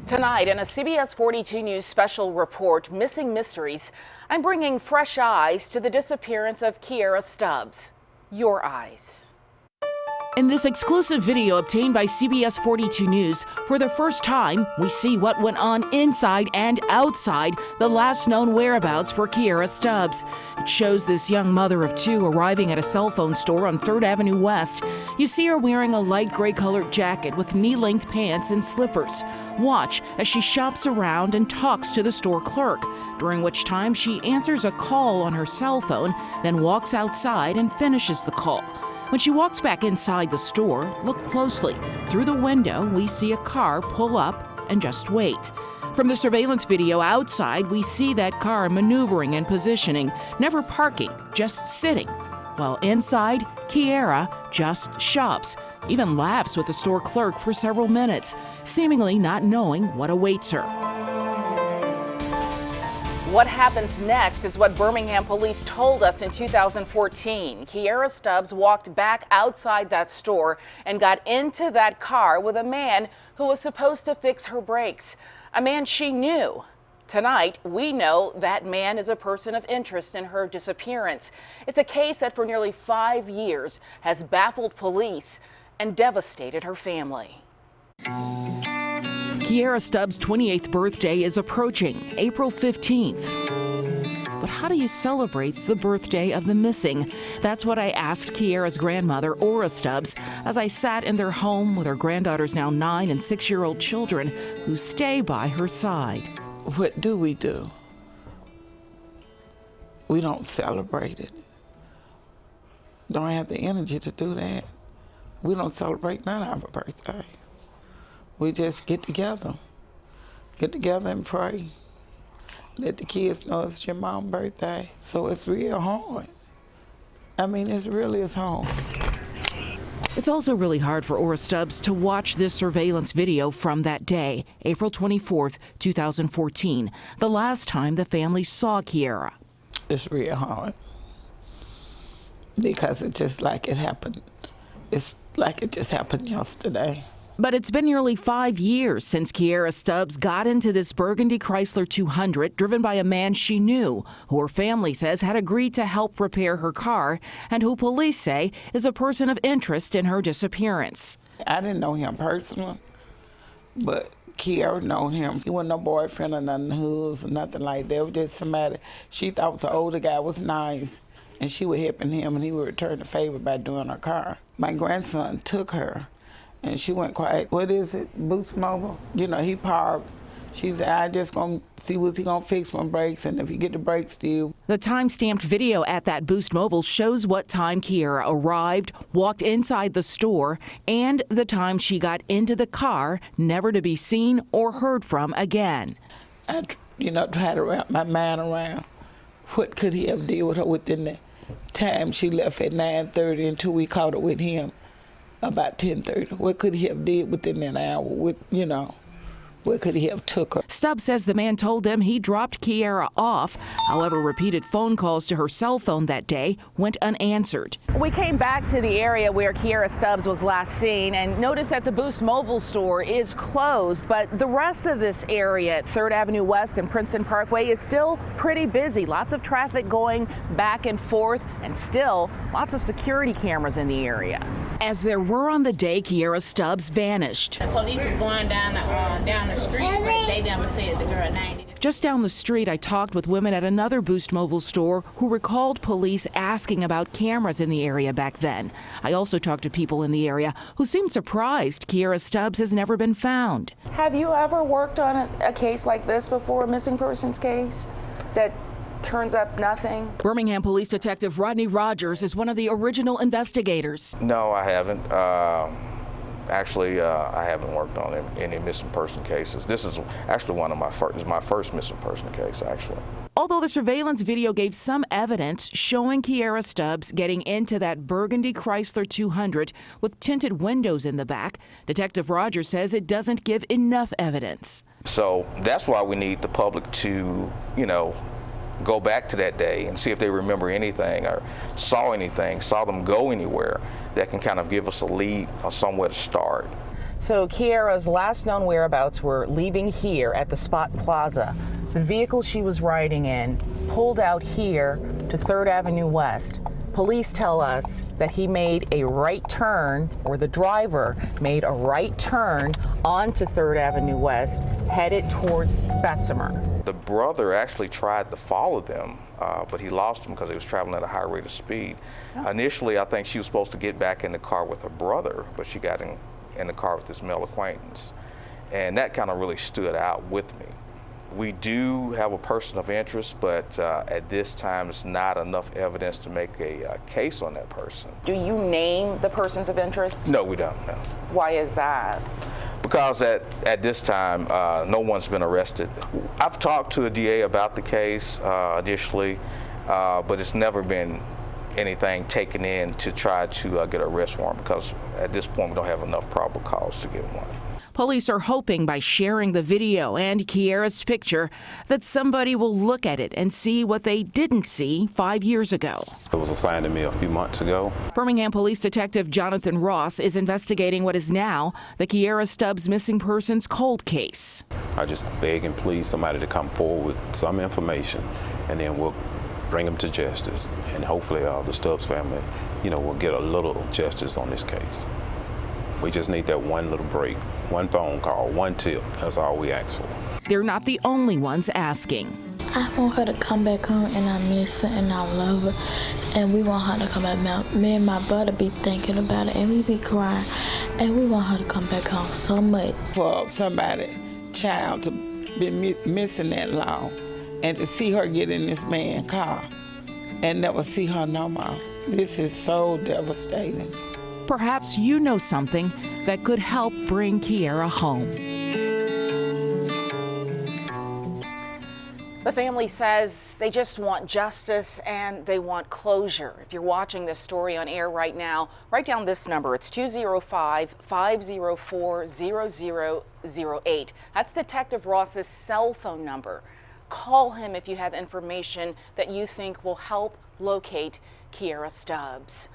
Tonight, in a CBS 42 News special report, Missing Mysteries, I'm bringing fresh eyes to the disappearance of Kierra Stubbs. Your eyes. In this exclusive video obtained by CBS 42 News, for the first time, we see what went on inside and outside the last known whereabouts for Kierra Stubbs. It shows this young mother of two arriving at a cell phone store on 3rd Avenue West. You see her wearing a light gray colored jacket with knee-length pants and slippers. Watch as she shops around and talks to the store clerk, during which time she answers a call on her cell phone, then walks outside and finishes the call. When she walks back inside the store, look closely. Through the window, we see a car pull up and just wait. From the surveillance video outside, we see that car maneuvering and positioning, never parking, just sitting. While inside, Kierra just shops, even laughs with the store clerk for several minutes, seemingly not knowing what awaits her. What happens next is what Birmingham police told us in 2014. Kierra Stubbs walked back outside that store and got into that car with a man who was supposed to fix her brakes, a man she knew. Tonight, we know that man is a person of interest in her disappearance. It's a case that for nearly 5 years has baffled police and devastated her family. Kierra Stubbs' 28th birthday is approaching, April 15th. But how do you celebrate the birthday of the missing? That's what I asked Kierra's grandmother, Ora Stubbs, as I sat in their home with her granddaughter's now 9- and 6-year-old children who stay by her side. What do? We don't celebrate it. Don't have the energy to do that. We don't celebrate none of our birthday. We just get together and pray. Let the kids know it's your mom's birthday. So it's real hard. I mean, it really is hard. It's also really hard for Ora Stubbs to watch this surveillance video from that day, April 24th, 2014, the last time the family saw Kierra. It's real hard because it's just like it happened. It's like it just happened yesterday. But it's been nearly 5 years since Kierra Stubbs got into this burgundy Chrysler 200 driven by a man she knew, who her family says had agreed to help repair her car, and who police say is a person of interest in her disappearance. I didn't know him personally, but Kierra known him. He wasn't no boyfriend or nothing, who's nothing like that. It was just somebody she thought was an older guy, was nice, and she was helping him, and he would return the favor by doing her car. My grandson took her. And she went quiet. What is it? Boost Mobile? You know, he parked. She said, I just gonna see what's he gonna fix my brakes, and if he get the brakes still. The time-stamped video at that Boost Mobile shows what time Kierra arrived, walked inside the store, and the time she got into the car, never to be seen or heard from again. I, tried to wrap my mind around what could he have did with her within the time she left at 9:30 until we caught her with him. About 10:30. What could he have did within that hour? What could he have took her? Stubbs says the man told them he dropped Kierra off. However, repeated phone calls to her cell phone that day went unanswered. We came back to the area where Kierra Stubbs was last seen and noticed that the Boost Mobile store is closed, but the rest of this area at 3rd Avenue West and Princeton Parkway is still pretty busy. Lots of traffic going back and forth, and still lots of security cameras in the area. As there were on the day Kierra Stubbs vanished. The police was going down the street, but they never said the girl name. Just down the street, I talked with women at another Boost Mobile store who recalled police asking about cameras in the area back then. I also talked to people in the area who seemed surprised Kierra Stubbs has never been found. Have you ever worked on a case like this before, a missing persons case, that turns up nothing? Birmingham Police Detective Rodney Rogers is one of the original investigators. No, I haven't. Actually, I haven't worked on any missing person cases. This is actually my first missing person case, actually. Although the surveillance video gave some evidence showing Kierra Stubbs getting into that burgundy Chrysler 200 with tinted windows in the back, Detective Rogers says it doesn't give enough evidence. So that's why we need the public to, go back to that day and see if they remember anything or saw anything, saw them go anywhere that can kind of give us a lead or somewhere to start. So Kierra's last known whereabouts were leaving here at the Spot Plaza. The vehicle she was riding in pulled out here to 3rd Avenue West. Police tell us that he made a right turn, or the driver made a right turn onto 3rd Avenue West, headed towards Bessemer. The brother actually tried to follow them, but he lost him because he was traveling at a high rate of speed. Initially, I think she was supposed to get back in the car with her brother, but she got in the car with this male acquaintance. And that kind of really stood out with me. We do have a person of interest, but at this time, it's not enough evidence to make a case on that person. Do you name the persons of interest? No, we don't, no. Why is that? Because at this time, no one's been arrested. I've talked to a DA about the case initially, but it's never been anything taken in to try to get an arrest warrant, because at this point, we don't have enough probable cause to get one. Police are hoping by sharing the video and Kierra's picture that somebody will look at it and see what they didn't see 5 years ago. It was assigned to me a few months ago. Birmingham Police Detective Jonathan Ross is investigating what is now the Kierra Stubbs missing persons cold case. I just beg and plead somebody to come forward with some information, and then we'll bring them to justice. And hopefully the Stubbs family, will get a little justice on this case. We just need that one little break, one phone call, one tip. That's all we ask for. They're not the only ones asking. I want her to come back home, and I miss her, and I love her, and we want her to come back. Me and my brother be thinking about it, and we be crying, and we want her to come back home so much. For somebody, child, to be missing that long, and to see her get in this man's car and never see her no more. This is so devastating. Perhaps you know something that could help bring Kierra home. The family says they just want justice and they want closure. If you're watching this story on air right now, write down this number. It's 205-504-0008. That's Detective Ross's cell phone number. Call him if you have information that you think will help locate Kierra Stubbs.